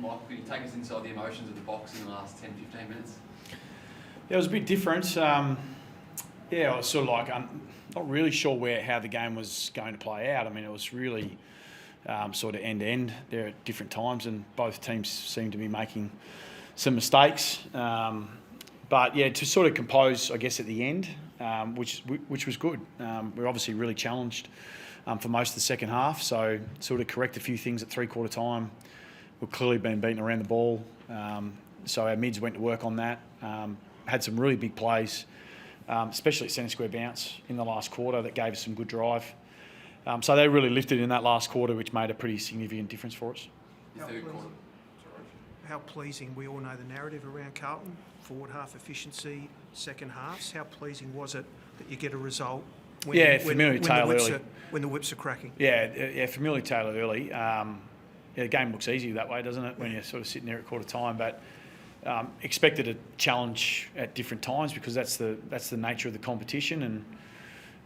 Michael, can you take us inside the emotions of the box in the last 10, 15 minutes? Yeah, it was a bit different. I was sort of like not really sure how the game was going to play out. I mean, it was really sort of end-to-end there at different times, and both teams seemed to be making some mistakes. But yeah, to sort of compose, I guess, at the end, which was good. We were obviously really challenged for most of the second half, so sort of correct a few things at three-quarter time. We've clearly been beaten around the ball, so our mids went to work on that. Had some really big plays, especially at centre square bounce in the last quarter that gave us some good drive. So they really lifted in that last quarter, which made a pretty significant difference for us. How pleasing, we all know the narrative around Carlton, forward half efficiency, second halves. How pleasing was it that you get a result when the whips are cracking? Yeah, Familiar Taylor early. The game looks easy that way, doesn't it, when you're sort of sitting there at quarter time, but expected a challenge at different times because that's the nature of the competition.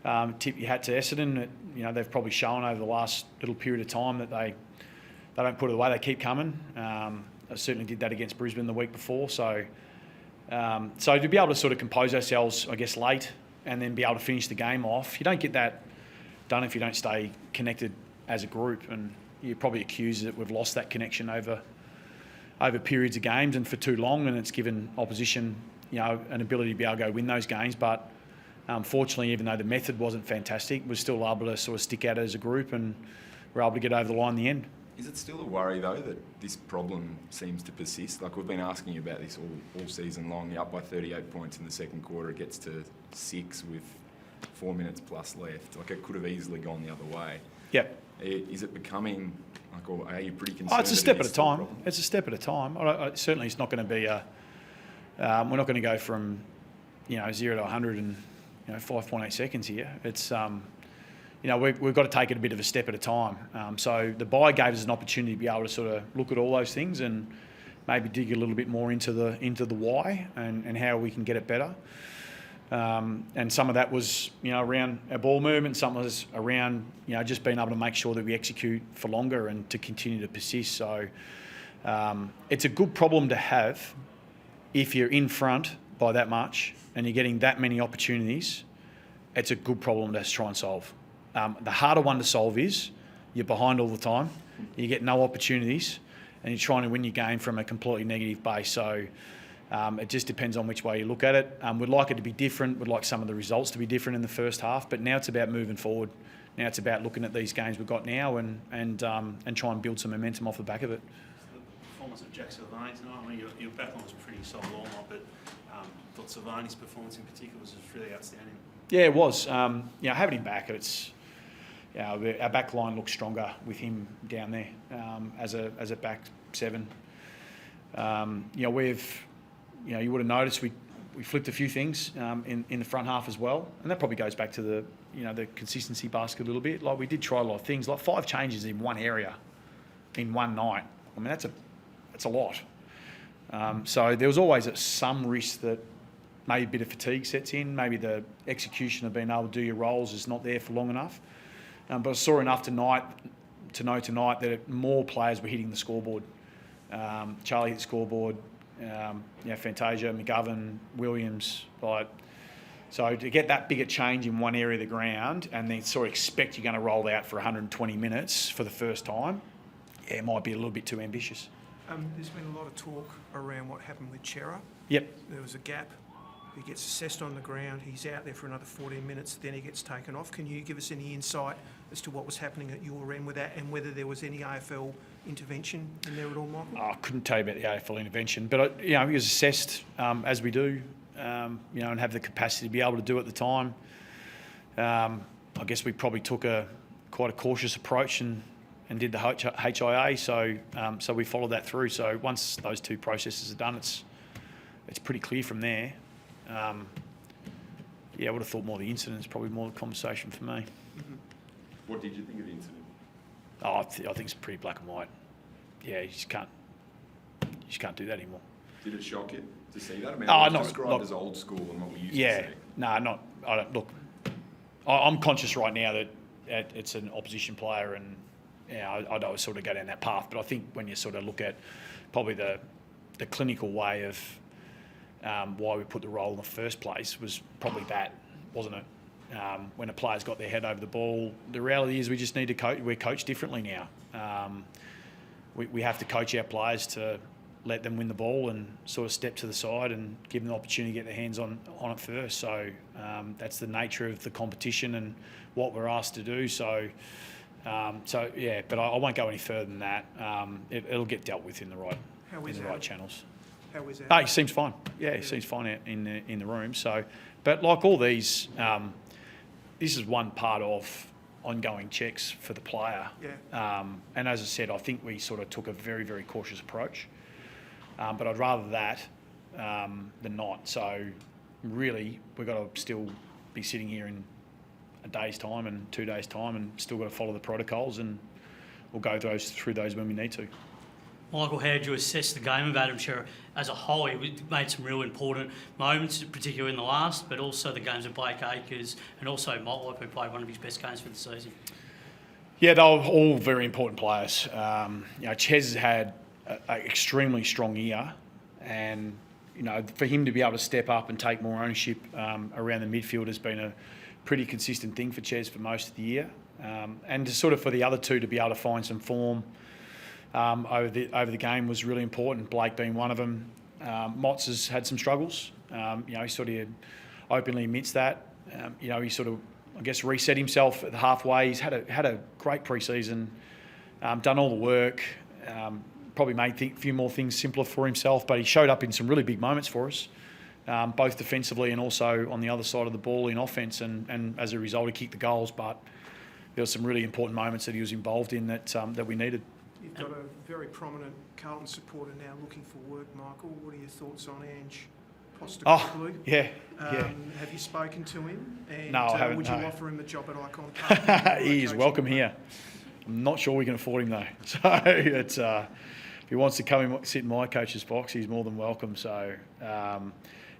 And tip your hat to Essendon. They've probably shown over the last little period of time that they don't put it away. They keep coming. I certainly did that against Brisbane the week before. So to be able to sort of compose ourselves, I guess, late and then be able to finish the game off, you don't get that done if you don't stay connected as a group. And you're probably accused that we've lost that connection over periods of games and for too long, and it's given opposition, an ability to be able to go win those games. But fortunately, even though the method wasn't fantastic, we're still able to sort of stick out as a group and we're able to get over the line in the end. Is it still a worry, though, that this problem seems to persist? Like, we've been asking you about this all season long. You're up by 38 points in the second quarter. It gets to 6 with 4 minutes plus left. Like, it could have easily gone the other way. Yep. Is it becoming, like, or are you pretty concerned? It's a step at a time. It's a step at a time. Certainly, it's not going to be we're not going to go from, 0 to 100 in 5.8 seconds here. It's we've got to take it a bit of a step at a time. So the bye gave us an opportunity to be able to sort of look at all those things and maybe dig a little bit more into the why and how we can get it better. And some of that was, around our ball movement. Some was around, just being able to make sure that we execute for longer and to continue to persist. So it's a good problem to have if you're in front by that much and you're getting that many opportunities. It's a good problem to try and solve. The harder one to solve is you're behind all the time, you get no opportunities, and you're trying to win your game from a completely negative base. So it just depends on which way you look at it. We'd like it to be different. We'd like some of the results to be different in the first half. But now it's about moving forward. Now it's about looking at these games we've got now and try and build some momentum off the back of it. The performance of Jack Silvani tonight, I mean, your backline was pretty solid all night, but I thought Silvani's performance in particular was just really outstanding. Yeah, it was. Having him back, our back line looks stronger with him down there as a back seven. You would have noticed we flipped a few things in the front half as well, and that probably goes back to the consistency basket a little bit. Like, we did try a lot of things, like 5 changes in one area in one night. I mean, that's a lot. So there was always some risk that maybe a bit of fatigue sets in, maybe the execution of being able to do your roles is not there for long enough. But I saw enough tonight to know tonight that more players were hitting the scoreboard. Charlie hit the scoreboard, Fantasia, McGovern, Williams. So to get that bigger change in one area of the ground and then sort of expect you're going to roll out for 120 minutes for the first time, it might be a little bit too ambitious. There's been a lot of talk around what happened with Chera. Yep. There was a gap. He gets assessed on the ground. He's out there for another 14 minutes. Then he gets taken off. Can you give us any insight as to what was happening at your end with that and whether there was any AFL intervention in there at all, Michael? I couldn't tell you about the AFL intervention, but he was assessed as we do, and have the capacity to be able to do at the time. I guess we probably took quite a cautious approach and did the HIA, so we followed that through. So once those two processes are done, it's pretty clear from there. I would have thought more the incident is probably more the conversation for me. Mm-hmm. What did you think of the incident? I think it's pretty black and white. Yeah, you just can't do that anymore. Did it shock you to see that? I mean, it was described as old school and what we used to see. I'm conscious right now that it's an opposition player and I'd always sort of go down that path. But I think when you sort of look at probably the clinical way of why we put the role in the first place was probably that, wasn't it? When a player's got their head over the ball, the reality is we just need to coach. We're coached differently now. We have to coach our players to let them win the ball and sort of step to the side and give them the opportunity to get their hands on it first. So that's the nature of the competition and what we're asked to do. So yeah, but I won't go any further than that. It'll get dealt with in the right channels. How is that? Oh, he seems fine. Yeah, he seems fine out in the room. So, but like all these, this is one part of ongoing checks for the player. Yeah. And as I said, I think we sort of took a very, very cautious approach. But I'd rather that than not. So really, we've got to still be sitting here in a day's time and 2 days' time and still got to follow the protocols, and we'll go through those when we need to. Michael, how did you assess the game of Adamshire as a whole? He made some real important moments, particularly in the last, but also the games of Blake Acres and also Motlop, who played one of his best games for the season. Yeah, they were all very important players. Ches had an extremely strong year, and for him to be able to step up and take more ownership around the midfield has been a pretty consistent thing for Ches for most of the year, and for the other two to be able to find some form over the game was really important. Blake being one of them. Motts has had some struggles. He sort of openly admits that. He sort of, I guess, reset himself at the halfway. He's had a great pre-season, done all the work. Probably made a few more things simpler for himself, but he showed up in some really big moments for us, both defensively and also on the other side of the ball in offence. And as a result, he kicked the goals. But there were some really important moments that he was involved in that we needed. You've got a very prominent Carlton supporter now looking for work, Michael. What are your thoughts on Ange Postecoglou? Yeah. Have you spoken to him? And, no, I haven't. Would you offer him a job at Icon Park? He is welcome here. I'm not sure we can afford him though. So it's if he wants to come and sit in my coach's box, he's more than welcome. So I'm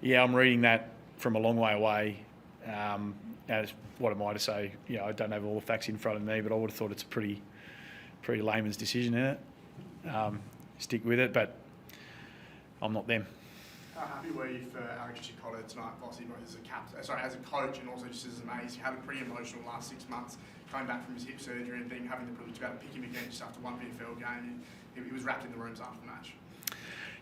reading that from a long way away. As what am I to say? I don't have all the facts in front of me, but I would have thought it's a pretty layman's decision, isn't it? Stick with it, but I'm not them. How happy were you for Alex Cincotta tonight, Vossy, as a coach and also just as a mate? He had a pretty emotional last 6 months, coming back from his hip surgery and having the privilege to be able to pick him again just after one VFL game. He was wrapped in the rooms after the match.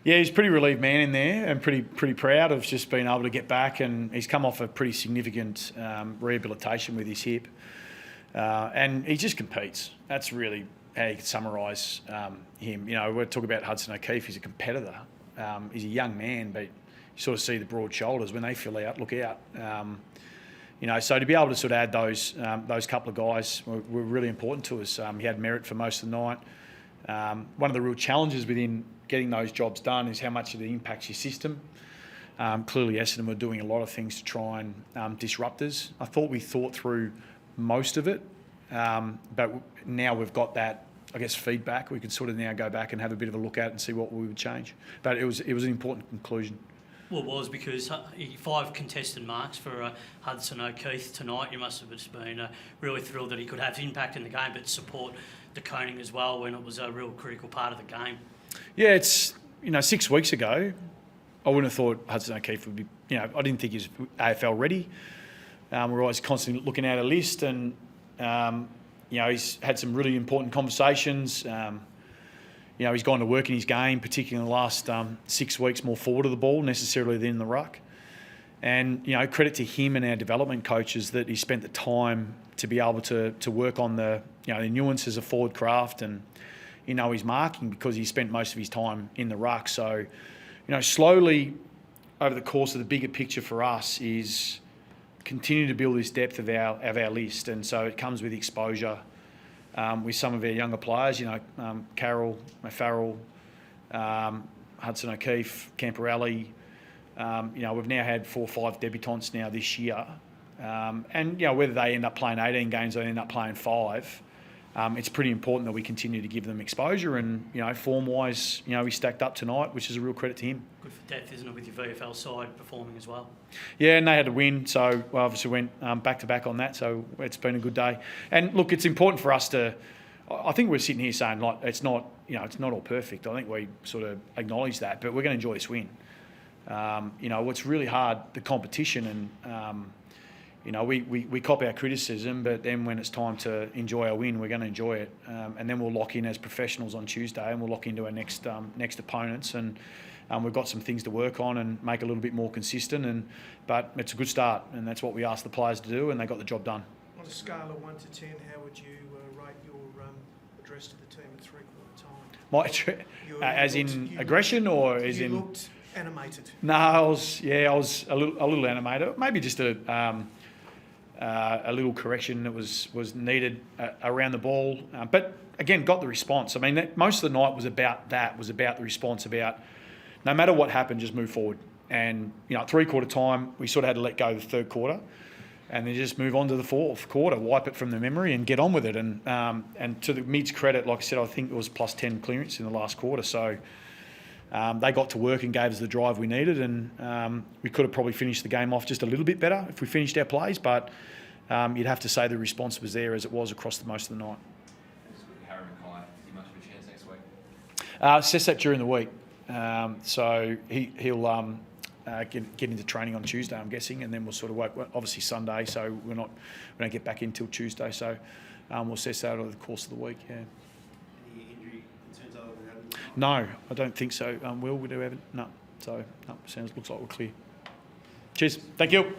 Yeah, he's a pretty relieved man in there and pretty proud of just being able to get back, and he's come off a pretty significant rehabilitation with his hip. And he just competes. That's really how you could summarise him. We're talking about Hudson O'Keefe. He's a competitor. He's a young man, but you sort of see the broad shoulders. When they fill out, look out. So to be able to sort of add those couple of guys were really important to us. He had merit for most of the night. One of the real challenges within getting those jobs done is how much it impacts your system. Clearly, Essendon were doing a lot of things to try and disrupt us. I thought we thought through most of it, but now we've got that, I guess, feedback. We could sort of now go back and have a bit of a look at and see what we would change. But it was an important conclusion. Well, it was because 5 contested marks for Hudson O'Keefe tonight. You must have just been really thrilled that he could have impact in the game, but support the coning as well when it was a real critical part of the game. Yeah, it's 6 weeks ago, I wouldn't have thought Hudson O'Keefe would be. I didn't think he was AFL ready. We're always constantly looking at a list, and he's had some really important conversations. He's gone to work in his game, particularly in the last 6 weeks, more forward of the ball necessarily than in the ruck. And credit to him and our development coaches that he spent the time to be able to work on the nuances of forward craft and his marking, because he spent most of his time in the ruck. So slowly over the course of the bigger picture for us is continue to build this depth of our list, and so it comes with exposure with some of our younger players. Carroll, Farrell, Hudson O'Keefe, Camperelli. We've now had 4 or 5 debutants now this year, and whether they end up playing 18 games or they end up playing 5, it's pretty important that we continue to give them exposure. And form-wise, he stacked up tonight, which is a real credit to him. Good for depth, isn't it, with your VFL side performing as well? Yeah, and they had to win, so we obviously went back-to-back on that, so it's been a good day. And look, it's important for us to I think we're sitting here saying like it's not all perfect. I think we sort of acknowledge that, but we're going to enjoy this win. It's really hard, the competition, and we cop our criticism, but then when it's time to enjoy our win, we're going to enjoy it, and then we'll lock in as professionals on Tuesday, and we'll lock into our next opponents, and we've got some things to work on and make a little bit more consistent. But it's a good start, and that's what we asked the players to do, and they got the job done. On a scale of 1 to 10, how would you rate your address to the team at three-quarter time? As in aggression, or as in? You looked animated. No, I was a little animated. Maybe just a little correction that was needed around the ball, but again, got the response. I mean, most of the night was about that. Was about the response. About no matter what happened, just move forward. And at three-quarter time, we sort of had to let go of the third quarter, and then just move on to the fourth quarter, wipe it from the memory, and get on with it. And to the mid's credit, like I said, I think it was plus 10 clearance in the last quarter. So they got to work and gave us the drive we needed, and we could have probably finished the game off just a little bit better if we finished our plays. But you'd have to say the response was there as it was across most of the night. Harry Mackay, is he much of a chance next week? Assess that during the week. So he'll get into training on Tuesday, I'm guessing, and then we'll sort of wait. Obviously Sunday, so we don't get back in until Tuesday. So we'll assess that over the course of the week. Yeah. Any injury concerns other than Evan? No, I don't think so. We do, Evan? No. So looks like we're clear. Cheers. Thank you.